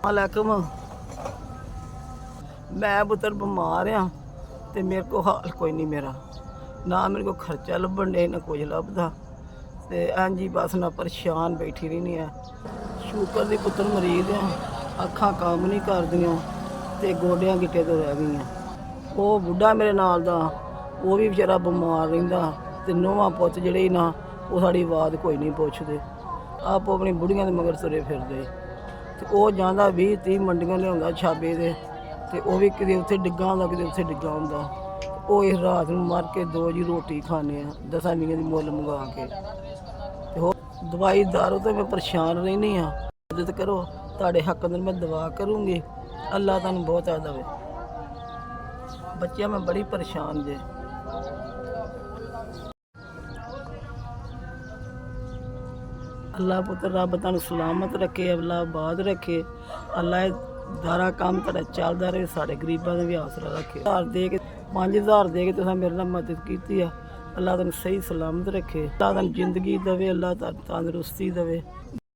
वालेकुम। मैं पुत्र बीमार हाँ तो मेरे को हाल कोई नहीं मेरा, ना मेरे को खर्चा लभन डे ना कुछ लभदा ते इंज ही बस ना परेशान बैठी रहनी है। शुगर दी पुत्र मरीज हाँ, अखां काम नहीं करदियां ते गोडियां गिट्टे तो रह गईयां। वो बुढ़ा मेरे नाल दा वो भी बेचारा बीमार रहिंदा ते नौवां पुत्त जिहड़े ना वो साड़ी आवाज़ कोई नहीं पुछदे, आप अपनी बुढ़ियां दे मगर तुरे फिरदे। ते ओह जांदा 20-30 मंडियों लिआउंदा छाबे दे ते ओह भी किते उत्थे डिग्गा हुंदा किते उत्थे डिग्गा हुंदा। ओह इस रात नूं मर के 2 जी रोटी खाने आ 10 दी मुੱਲ मंगा के। ते हो दवाई दारू तो मैं परेशान रहनी हाँ, मदद करो तुहाडे हक अंदर मैं दुआ करूँगी, अल्लाह तुहानूं बहुत देवे। बच्चे मैं बड़ी परेशान जे। अल्लाह पुत्र रब तुहानूं सलामत रखे, अल्लाह आबाद रखे, अल्लाह दारा काम तेरा चलदा रहे, साढ़े गरीबां दा भी आसरा रखे। 1000 दे के 5000 दे के तुसें मेरे नाल मदद कीती है, अल्लाह तुहानूं सही सलामत रखे, अल्लाह तुहानूं जिंदगी देवे, अल्लाह तुहानूं तंदरुस्ती देवे।